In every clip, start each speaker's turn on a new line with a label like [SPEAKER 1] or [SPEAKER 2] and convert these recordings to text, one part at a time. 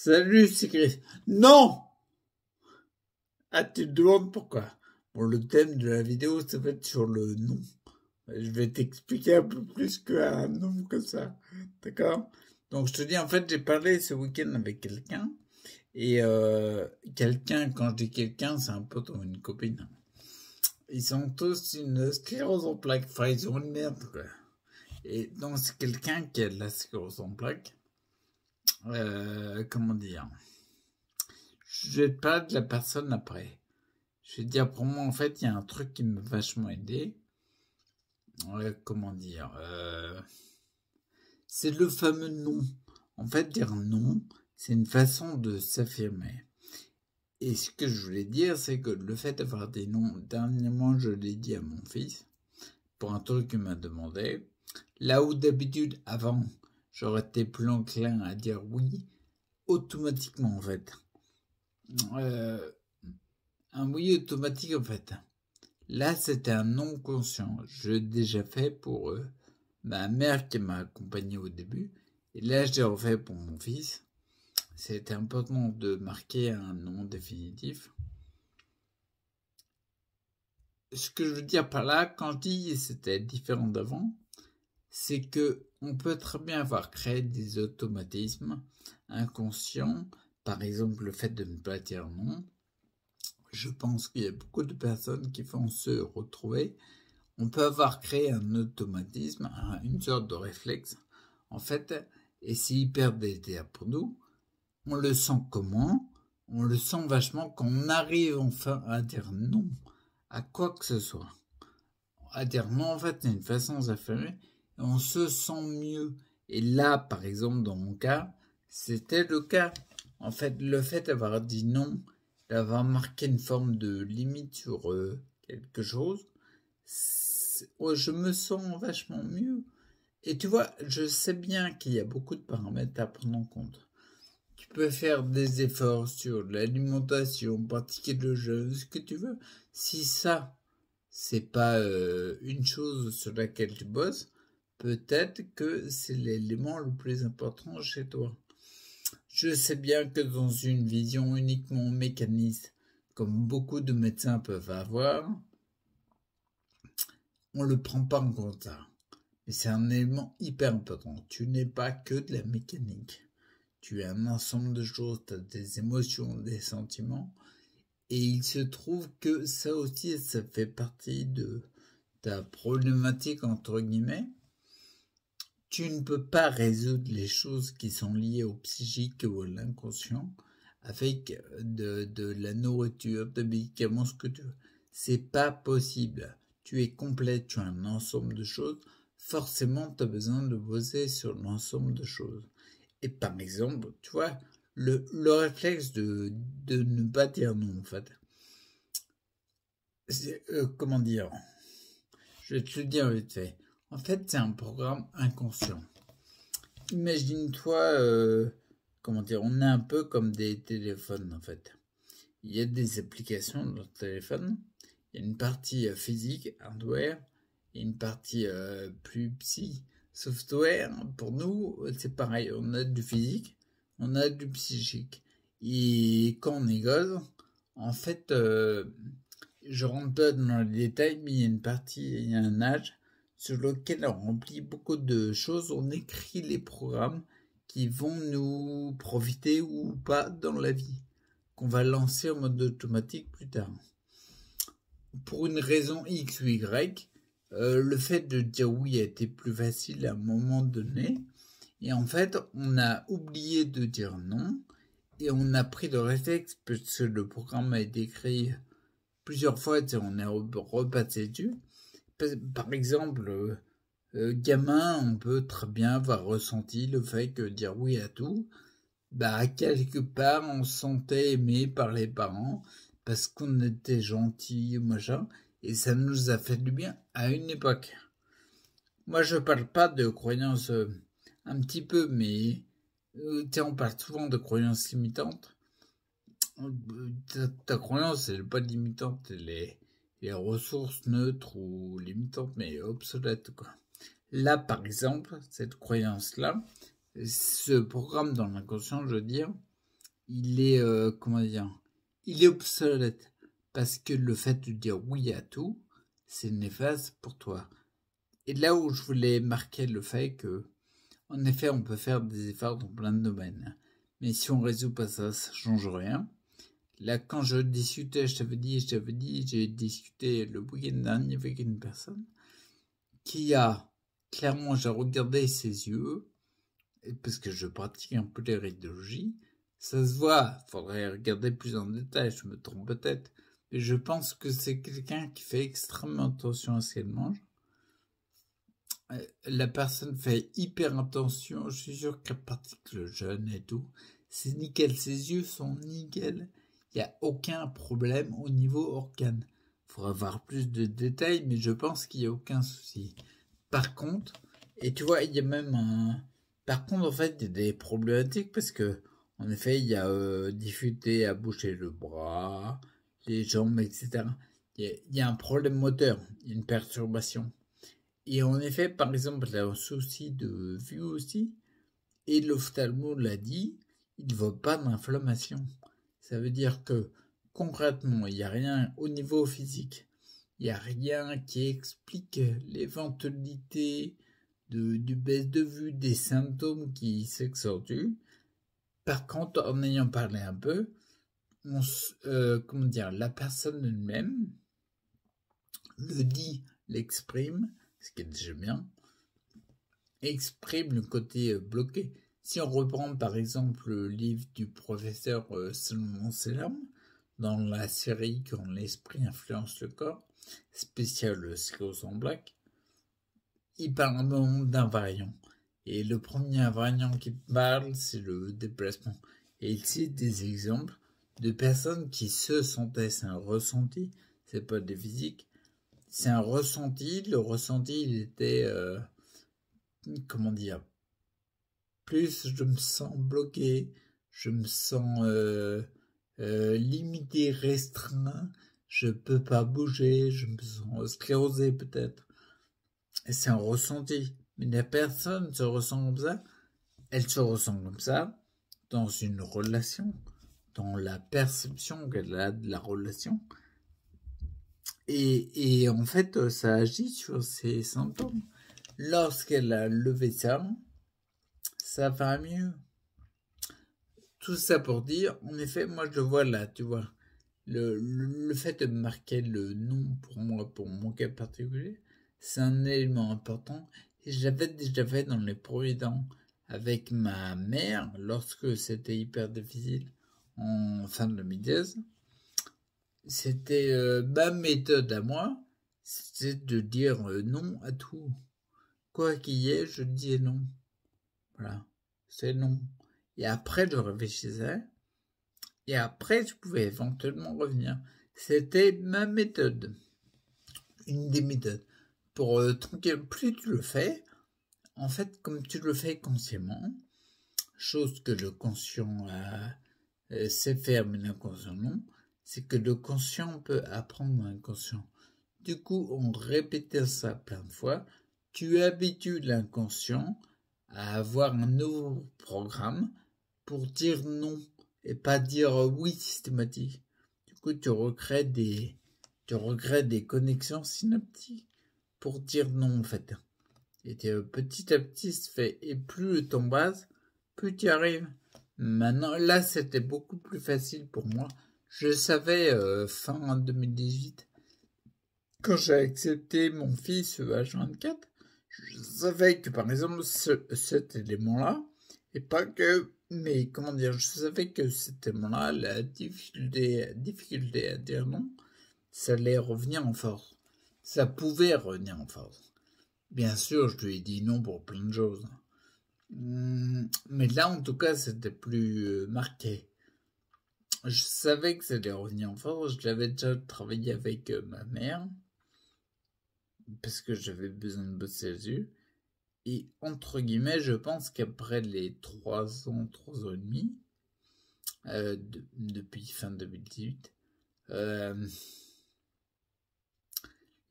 [SPEAKER 1] Salut, c'est Chris. Non! Ah, tu te demandes pourquoi? Bon, le thème de la vidéo, ça va être sur le nom. Je vais t'expliquer un peu plus qu'un nom comme ça. D'accord? Donc, je te dis, en fait, j'ai parlé ce week-end avec quelqu'un. Et quelqu'un, quand je dis quelqu'un, c'est un pote ou une copine. Ils ont tous une sclérose en plaques. Enfin, ils ont une merde, quoi. Et donc, c'est quelqu'un qui a de la sclérose en plaques. Comment dire? Je vais te parler de la personne après. Je vais te dire, pour moi, en fait, il y a un truc qui m'a vachement aidé. Comment dire? C'est le fameux non. En fait, dire non, c'est une façon de s'affirmer. Et ce que je voulais dire, c'est que le fait d'avoir des noms, dernièrement, je l'ai dit à mon fils, pour un truc qu'il m'a demandé. Là où d'habitude, avant, j'aurais été plus enclin à dire oui, automatiquement, en fait. Un oui automatique, en fait. Là, c'était un non conscient. Je l'ai déjà fait pour ma mère qui m'a accompagné au début. Et là, je l'ai refait pour mon fils. C'était important de marquer un non définitif. Ce que je veux dire par là, quand je dis c'était différent d'avant, c'est que on peut très bien avoir créé des automatismes inconscients. Par exemple, le fait de ne pas dire non. Je pense qu'il y a beaucoup de personnes qui vont se retrouver. On peut avoir créé un automatisme, une sorte de réflexe, en fait, et c'est hyper délétère pour nous. On le sent comment? On le sent vachement quand on arrive enfin à dire non à quoi que ce soit. À dire non, en fait, c'est une façon de s'affirmer, et on se sent mieux. Et là, par exemple, dans mon cas, c'était le cas. En fait, le fait d'avoir dit non, d'avoir marqué une forme de limite sur quelque chose, je me sens vachement mieux. Et tu vois, je sais bien qu'il y a beaucoup de paramètres à prendre en compte. Tu peux faire des efforts sur l'alimentation, pratiquer le jeûne, ce que tu veux. Si ça, c'est pas une chose sur laquelle tu bosses, peut-être que c'est l'élément le plus important chez toi. Je sais bien que dans une vision uniquement mécaniste, comme beaucoup de médecins peuvent avoir, on ne le prend pas en compte ça. Mais c'est un élément hyper important. Tu n'es pas que de la mécanique. Tu es un ensemble de choses, tu as des émotions, des sentiments. Et il se trouve que ça aussi, ça fait partie de ta problématique, entre guillemets. Tu ne peux pas résoudre les choses qui sont liées au psychique ou à l'inconscient avec de la nourriture, des médicaments, ce que tu veux. C'est pas possible. Tu es complet, tu as un ensemble de choses. Forcément, tu as besoin de bosser sur l'ensemble de choses. Et par exemple, tu vois, le réflexe de ne pas dire non, en fait. Comment dire? Je vais te le dire vite fait. En fait, c'est un programme inconscient. Imagine-toi, comment dire, on est un peu comme des téléphones, en fait. Il y a des applications dans le téléphone. Il y a une partie physique, hardware, et une partie plus psy, software. Pour nous, c'est pareil. On a du physique, on a du psychique. Et quand on est gosse, en fait, je rentre pas dans les détails, mais il y a une partie, il y a un âge sur lequel on remplit beaucoup de choses. On écrit les programmes qui vont nous profiter ou pas dans la vie, qu'on va lancer en mode automatique plus tard. Pour une raison X ou Y, le fait de dire oui a été plus facile à un moment donné. Et en fait, on a oublié de dire non. Et on a pris le réflexe, parce que le programme a été créé plusieurs fois, on est repassé dessus. Par exemple, gamin, on peut très bien avoir ressenti le fait que dire oui à tout, quelque part, on se sentait aimé par les parents parce qu'on était gentil ou machin, et ça nous a fait du bien à une époque. Moi, je parle pas de croyances un petit peu, mais on parle souvent de croyances limitantes. Ta croyance, elle n'est pas limitante, elle est ressources neutres ou limitantes, mais obsolètes, quoi. Là, par exemple, cette croyance-là, ce programme dans l'inconscient, je veux dire, il est, comment dire, il est obsolète. Parce que le fait de dire oui à tout, c'est néfaste pour toi. Et là où je voulais marquer le fait que, en effet, on peut faire des efforts dans plein de domaines. Mais si on résout pas ça, ça change rien. Là, quand je discutais, je t'avais dit, j'ai discuté le week-end dernier avec une personne qui a, clairement, j'ai regardé ses yeux, parce que je pratique un peu l'érythologie, ça se voit, faudrait regarder plus en détail, je me trompe peut-être, mais je pense que c'est quelqu'un qui fait extrêmement attention à ce qu'elle mange. La personne fait hyper attention, je suis sûr qu'elle pratique le jeûne et tout, c'est nickel, ses yeux sont nickel, il n'y a aucun problème au niveau organe. Il faudra avoir plus de détails, mais je pense qu'il n'y a aucun souci. Par contre, et tu vois, il y a même un... Par contre, en fait, il y a des problématiques parce que, en effet, il y a difficulté à bouger le bras, les jambes, etc. Il y a un problème moteur, il y a une perturbation. Et en effet, par exemple, il a un souci de vue aussi, et l'ophtalmo l'a dit, il ne voit pas d'inflammation. Ça veut dire que, concrètement, il n'y a rien au niveau physique. Il n'y a rien qui explique l'éventualité de baisse de vue, des symptômes qui s'accentuent. Par contre, en ayant parlé un peu, comment dire, la personne elle-même le dit, l'exprime, ce qui est déjà bien, exprime le côté bloqué. Si on reprend par exemple le livre du professeur Salomon Selam, dans la série Quand l'esprit influence le corps, spécial sclérose en plaques, il parle un moment d'invariants. Et le premier invariant qu'il parle, c'est le déplacement. Et il cite des exemples de personnes qui se sentaient, c'est un ressenti, c'est pas des physiques, c'est un ressenti. Le ressenti, il était, comment dire, plus je me sens bloqué, je me sens limité, restreint, je peux pas bouger, je me sens sclérosé peut-être. Et c'est un ressenti. Mais la personne se ressent comme ça, elle se ressent comme ça dans une relation, dans la perception qu'elle a de la relation. Et en fait, ça agit sur ses symptômes. Lorsqu'elle a levé ça va mieux. Tout ça pour dire, en effet, moi je le vois là, tu vois. Le fait de marquer le nom pour moi, pour mon cas particulier, c'est un élément important. Et je l'avais déjà fait dans les premiers temps avec ma mère lorsque c'était hyper difficile en fin de 2016. C'était ma méthode à moi, c'était de dire non à tout. Quoi qu'il y ait, je disais non. Voilà, c'est non. Et après, je réfléchissais. Et après, je pouvais éventuellement revenir. C'était ma méthode. Une des méthodes. Pour tranquille, plus tu le fais, en fait, comme tu le fais consciemment, chose que le conscient sait faire, mais l'inconscient non, c'est que le conscient peut apprendre l'inconscient. Du coup, en répétant ça plein de fois, tu habitues l'inconscient à avoir un nouveau programme pour dire non et pas dire oui systématique. Du coup, tu recrées des connexions synaptiques pour dire non en fait. Et petit à petit, se fait. Et plus le temps passe, plus tu y arrives. Maintenant, là, c'était beaucoup plus facile pour moi. Je savais fin 2018, quand j'ai accepté mon fils H24, je savais que par exemple cet élément-là, et pas que, mais comment dire, je savais que cet élément-là, la difficulté à dire non, ça allait revenir en force. Ça pouvait revenir en force. Bien sûr, je lui ai dit non pour plein de choses. Mais là, en tout cas, c'était plus marqué. Je savais que ça allait revenir en force. Je l'avais déjà travaillé avec ma mère, parce que j'avais besoin de bosser là-dessus. Et entre guillemets, je pense qu'après les 3 ans, 3 ans et demi, depuis fin 2018,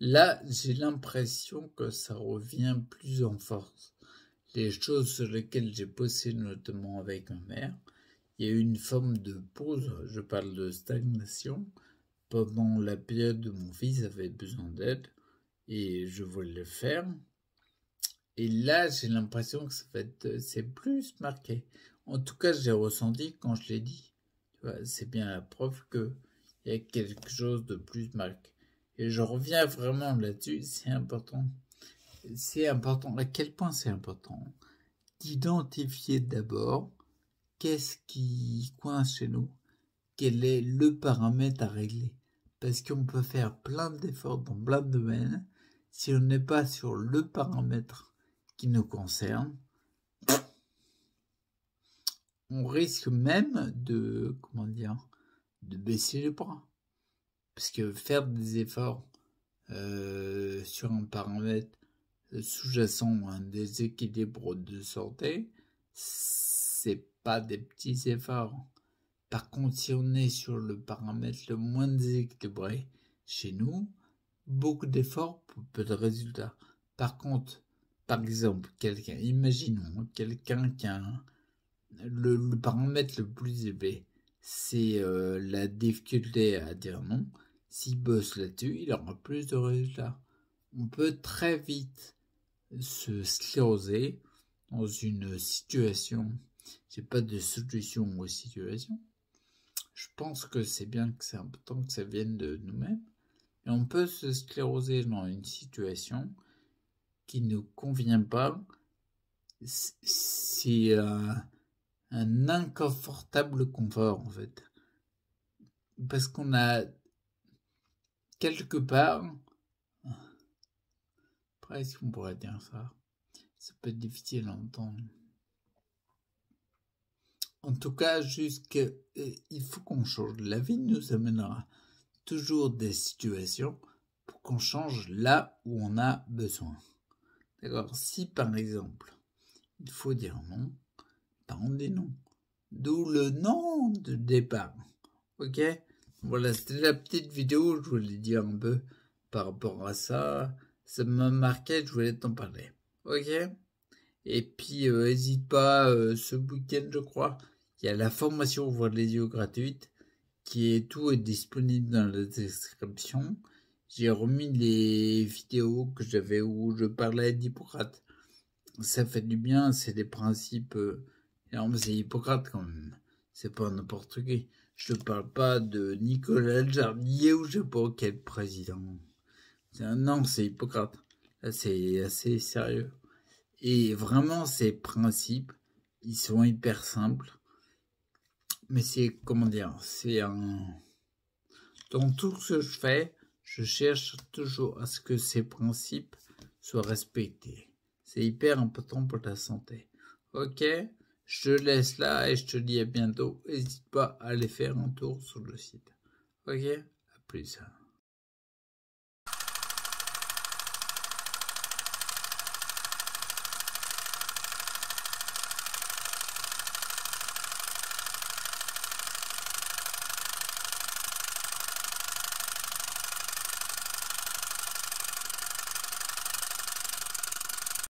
[SPEAKER 1] là, j'ai l'impression que ça revient plus en force. Les choses sur lesquelles j'ai bossé, notamment avec ma mère, il y a eu une forme de pause, je parle de stagnation, pendant la période où mon fils avait besoin d'aide et je voulais le faire. Et là, j'ai l'impression que c'est plus marqué. En tout cas, j'ai ressenti quand je l'ai dit. Tu vois, c'est bien la preuve qu'il y a quelque chose de plus marqué. Et je reviens vraiment là-dessus, c'est important. C'est important. À quel point c'est important d'identifier d'abord qu'est-ce qui coince chez nous, quel est le paramètre à régler. Parce qu'on peut faire plein d'efforts dans plein de domaines, si on n'est pas sur le paramètre qui nous concerne, on risque même de baisser les bras. Parce que faire des efforts sur un paramètre sous-jacent à un déséquilibre de santé, c'est pas des petits efforts. Par contre, si on est sur le paramètre le moins déséquilibré chez nous, beaucoup d'efforts pour peu de résultats. Par contre, par exemple, imaginons quelqu'un qui a le paramètre le plus élevé, c'est la difficulté à dire non. S'il bosse là-dessus, il aura plus de résultats. On peut très vite se scléroser dans une situation. J'ai pas de solution aux situations. Je pense que c'est bien que c'est important que ça vienne de nous-mêmes. Et on peut se scléroser dans une situation qui ne nous convient pas. C'est un inconfortable confort, en fait. Parce qu'on a quelque part, presque on pourrait dire ça, ça peut être difficile à entendre. En tout cas, il faut qu'on change. La vie nous amènera toujours des situations pour qu'on change là où on a besoin. D'accord? Si par exemple, il faut dire non, ben on dit non. D'où le non de départ. Ok? Voilà, c'était la petite vidéo, je voulais dire un peu par rapport à ça. Ça m'a marqué, je voulais t'en parler. Ok? Et puis, n'hésite pas, ce week-end, je crois, il y a la formation Ouvre les yeux gratuite, tout est disponible dans la description. J'ai remis les vidéos que j'avais où je parlais d'Hippocrate. Ça fait du bien, c'est des principes. Non, mais c'est Hippocrate quand même. C'est pas n'importe qui. Je ne parle pas de Nicolas Jardier ou je sais pas quel président. Non, c'est Hippocrate. Là, c'est assez sérieux. Et vraiment, ces principes, ils sont hyper simples. Mais c'est, dans tout ce que je fais, je cherche toujours à ce que ces principes soient respectés. C'est hyper important pour ta santé. Ok? Je te laisse là et je te dis à bientôt. N'hésite pas à aller faire un tour sur le site. Ok? À plus.